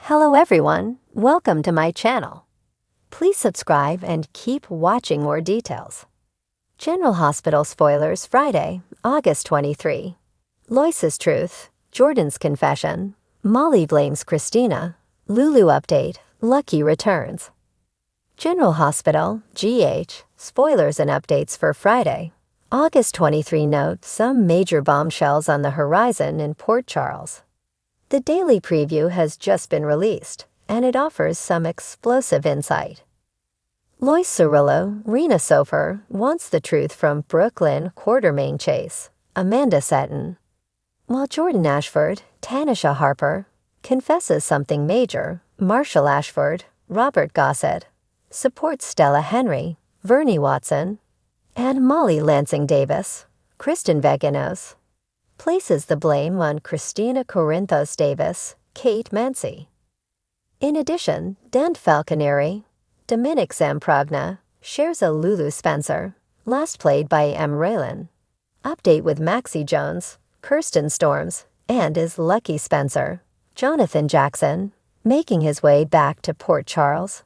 Hello everyone, welcome to my channel. Please subscribe and keep watching more details. General Hospital spoilers Friday, August 23. Lois's truth, Jordan's confession, Molly blames Christina, Lulu update, Lucky returns. General Hospital, GH, spoilers and updates for Friday, August 23 note some major bombshells on the horizon in Port Charles. The daily preview has just been released, and it offers some explosive insight. Lois Cirillo, Rena Sofer, wants the truth from Brooklyn Quartermain Chase, Amanda Seton. While Jordan Ashford, Tanisha Harper, confesses something major, Marshall Ashford, Robert Gossett, supports Stella Henry, Vernie Watson, and Molly Lansing Davis, Kristen Vaginos, places the blame on Christina Corinthos Davis, Kate Mansi. In addition, Dan Falconeri, Dominic Zamprogna, shares a Lulu Spencer, last played by M. Raylan. Update with Maxie Jones, Kirsten Storms, and is Lucky Spencer, Jonathan Jackson, making his way back to Port Charles.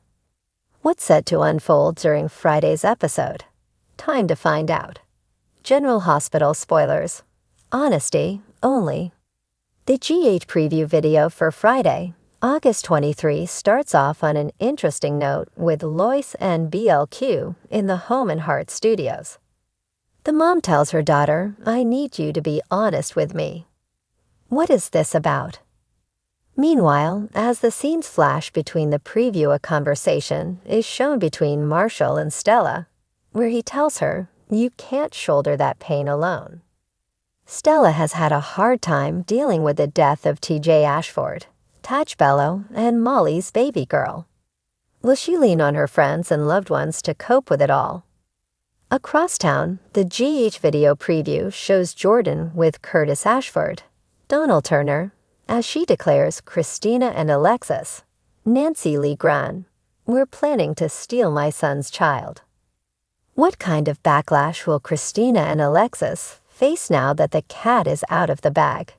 What's set to unfold during Friday's episode? Time to find out. General Hospital spoilers. Honesty only. The GH preview video for Friday, August 23 starts off on an interesting note with Lois and BLQ in the Home and Heart studios. The mom tells her daughter, "I need you to be honest with me." What is this about? Meanwhile, as the scenes flash between the preview, a conversation is shown between Marshall and Stella, where he tells her, "You can't shoulder that pain alone." Stella has had a hard time dealing with the death of TJ Ashford, Taj Bello, and Molly's baby girl. Will she lean on her friends and loved ones to cope with it all? Across town, the GH video preview shows Jordan with Curtis Ashford, Donald Turner, as she declares Christina and Alexis, Nancy Lee Gran, "We're planning to steal my son's child." What kind of backlash will Christina and Alexis face now that the cat is out of the bag?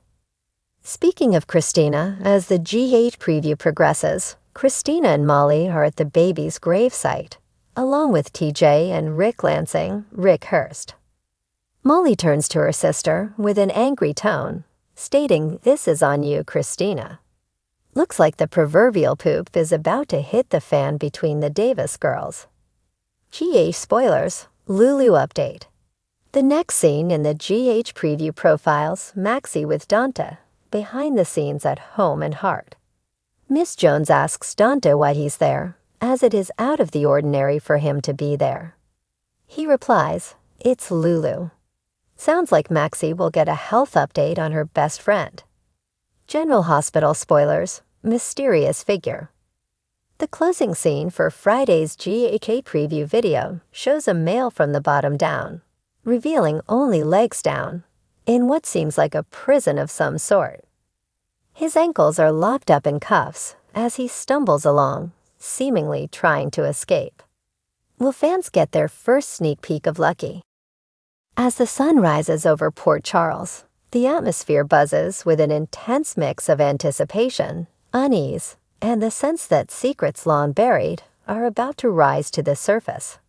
Speaking of Christina, as the GH preview progresses, Christina and Molly are at the baby's gravesite, along with TJ and Rick Lansing, Rick Hurst. Molly turns to her sister with an angry tone, stating, "This is on you, Christina." Looks like the proverbial poop is about to hit the fan between the Davis girls. GH spoilers, Lulu update. The next scene in the GH preview profiles Maxie with Dante, behind the scenes at Home and Heart. Miss Jones asks Dante why he's there, as it is out of the ordinary for him to be there. He replies, "It's Lulu." Sounds like Maxie will get a health update on her best friend. General Hospital spoilers, mysterious figure. The closing scene for Friday's GH preview video shows a male from the bottom down, revealing only legs down, in what seems like a prison of some sort. His ankles are locked up in cuffs as he stumbles along, seemingly trying to escape. Will fans get their first sneak peek of Lucky? As the sun rises over Port Charles, the atmosphere buzzes with an intense mix of anticipation, unease, and the sense that secrets long buried are about to rise to the surface.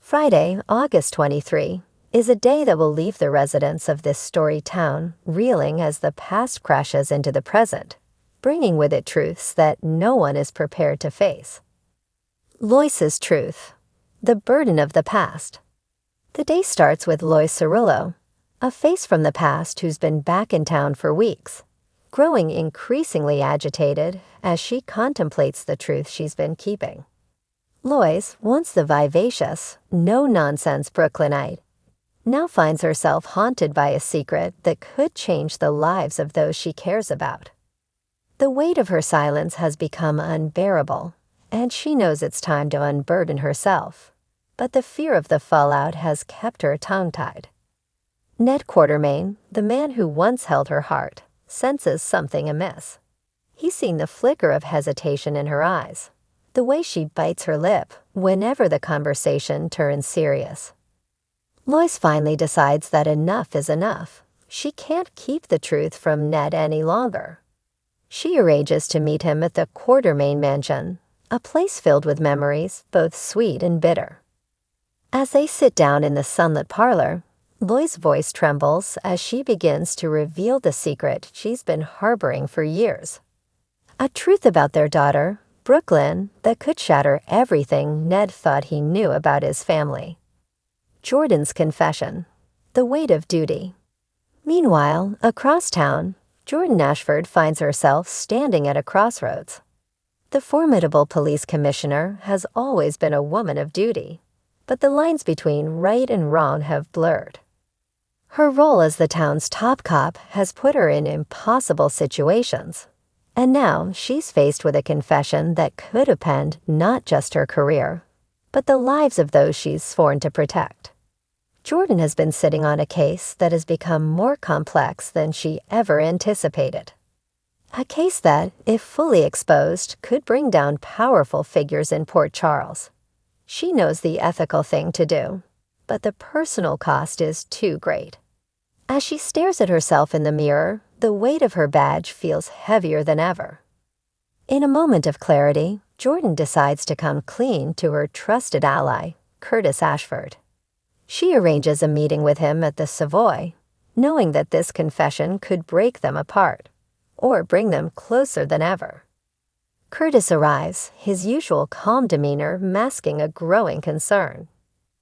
Friday, August 23, is a day that will leave the residents of this story town reeling as the past crashes into the present, bringing with it truths that no one is prepared to face. Lois's truth, the burden of the past. The day starts with Lois Cirillo, a face from the past who's been back in town for weeks, growing increasingly agitated as she contemplates the truth she's been keeping. Lois, once the vivacious, no-nonsense Brooklynite, now finds herself haunted by a secret that could change the lives of those she cares about. The weight of her silence has become unbearable, and she knows it's time to unburden herself, but the fear of the fallout has kept her tongue-tied. Ned Quartermain, the man who once held her heart, senses something amiss. He's seen the flicker of hesitation in her eyes, the way she bites her lip whenever the conversation turns serious. Lois finally decides that enough is enough. She can't keep the truth from Ned any longer. She arranges to meet him at the Quartermain mansion, a place filled with memories, both sweet and bitter. As they sit down in the sunlit parlor, Loy's voice trembles as she begins to reveal the secret she's been harboring for years. A truth about their daughter, Brooklyn, that could shatter everything Ned thought he knew about his family. Jordan's confession, the weight of duty. Meanwhile, across town, Jordan Ashford finds herself standing at a crossroads. The formidable police commissioner has always been a woman of duty, but the lines between right and wrong have blurred. Her role as the town's top cop has put her in impossible situations, and now she's faced with a confession that could upend not just her career, but the lives of those she's sworn to protect. Jordan has been sitting on a case that has become more complex than she ever anticipated. A case that, if fully exposed, could bring down powerful figures in Port Charles. She knows the ethical thing to do, but the personal cost is too great. As she stares at herself in the mirror, the weight of her badge feels heavier than ever. In a moment of clarity, Jordan decides to come clean to her trusted ally, Curtis Ashford. She arranges a meeting with him at the Savoy, knowing that this confession could break them apart, or bring them closer than ever. Curtis arrives, his usual calm demeanor masking a growing concern.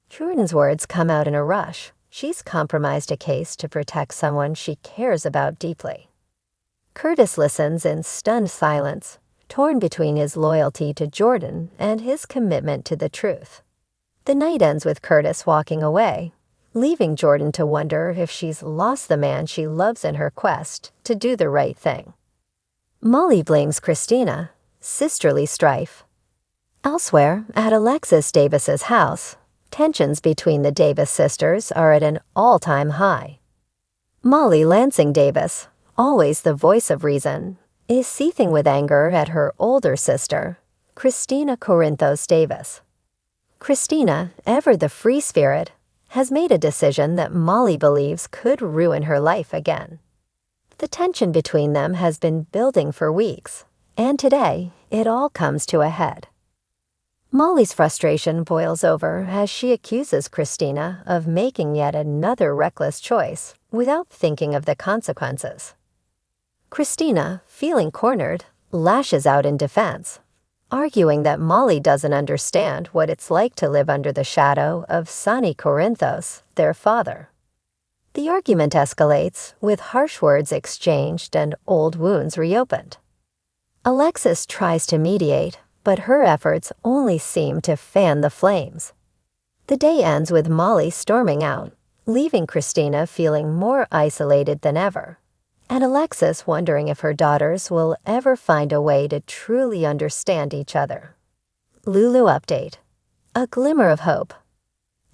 Jordan's words come out in a rush. She's compromised a case to protect someone she cares about deeply. Curtis listens in stunned silence, torn between his loyalty to Jordan and his commitment to the truth. The night ends with Curtis walking away, leaving Jordan to wonder if she's lost the man she loves in her quest to do the right thing. Molly blames Christina, sisterly strife. Elsewhere, at Alexis Davis's house, tensions between the Davis sisters are at an all-time high. Molly Lansing Davis, always the voice of reason, is seething with anger at her older sister, Christina Corinthos Davis. Christina, ever the free spirit, has made a decision that Molly believes could ruin her life again. The tension between them has been building for weeks, and today it all comes to a head. Molly's frustration boils over as she accuses Christina of making yet another reckless choice without thinking of the consequences. Christina, feeling cornered, lashes out in defense, arguing that Molly doesn't understand what it's like to live under the shadow of Sonny Corinthos, their father. The argument escalates, with harsh words exchanged and old wounds reopened. Alexis tries to mediate, but her efforts only seem to fan the flames. The day ends with Molly storming out, leaving Christina feeling more isolated than ever, and Alexis wondering if her daughters will ever find a way to truly understand each other. Lulu update. A glimmer of hope.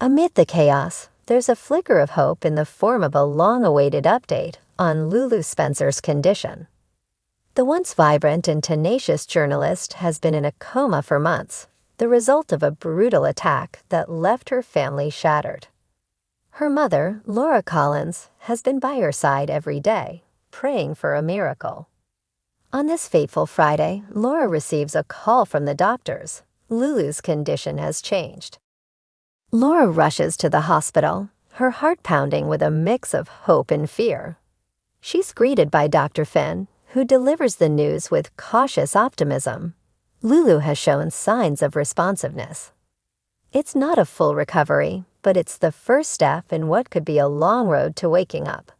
Amid the chaos, there's a flicker of hope in the form of a long-awaited update on Lulu Spencer's condition. The once vibrant and tenacious journalist has been in a coma for months, the result of a brutal attack that left her family shattered. Her mother, Laura Collins, has been by her side every day, praying for a miracle. On this fateful Friday, Laura receives a call from the doctors. Lulu's condition has changed. Laura rushes to the hospital, her heart pounding with a mix of hope and fear. She's greeted by Dr. Finn, who delivers the news with cautious optimism. Lulu has shown signs of responsiveness. It's not a full recovery, but it's the first step in what could be a long road to waking up.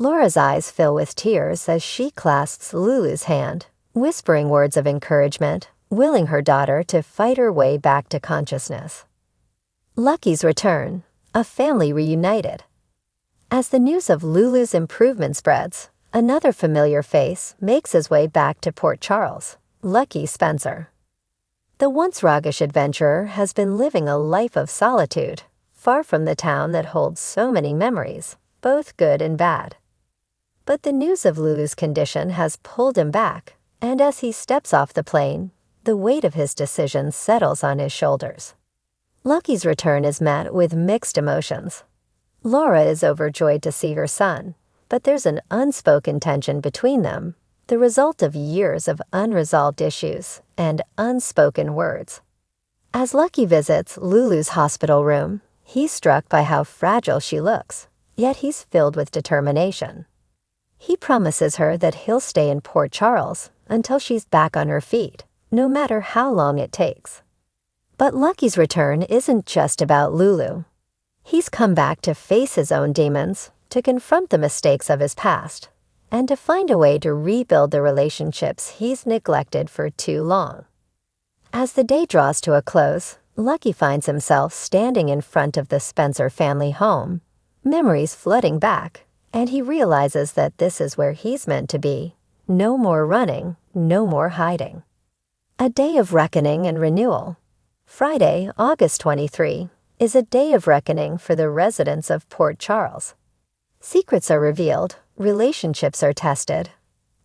Laura's eyes fill with tears as she clasps Lulu's hand, whispering words of encouragement, willing her daughter to fight her way back to consciousness. Lucky's return, a family reunited. As the news of Lulu's improvement spreads, another familiar face makes his way back to Port Charles, Lucky Spencer. The once roguish adventurer has been living a life of solitude, far from the town that holds so many memories, both good and bad. But the news of Lulu's condition has pulled him back, and as he steps off the plane, the weight of his decision settles on his shoulders. Lucky's return is met with mixed emotions. Laura is overjoyed to see her son, but there's an unspoken tension between them, the result of years of unresolved issues and unspoken words. As Lucky visits Lulu's hospital room, he's struck by how fragile she looks, yet he's filled with determination. He promises her that he'll stay in Port Charles until she's back on her feet, no matter how long it takes. But Lucky's return isn't just about Lulu. He's come back to face his own demons, to confront the mistakes of his past, and to find a way to rebuild the relationships he's neglected for too long. As the day draws to a close, Lucky finds himself standing in front of the Spencer family home, memories flooding back, and he realizes that this is where he's meant to be. No more running, no more hiding. A day of reckoning and renewal. Friday, August 23, is a day of reckoning for the residents of Port Charles. Secrets are revealed, relationships are tested,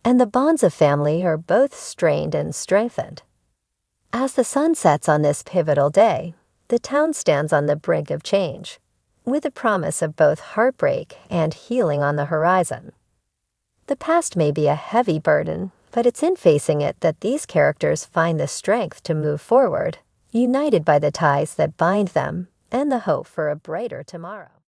and the bonds of family are both strained and strengthened. As the sun sets on this pivotal day, the town stands on the brink of change, with a promise of both heartbreak and healing on the horizon. The past may be a heavy burden, but it's in facing it that these characters find the strength to move forward, united by the ties that bind them and the hope for a brighter tomorrow.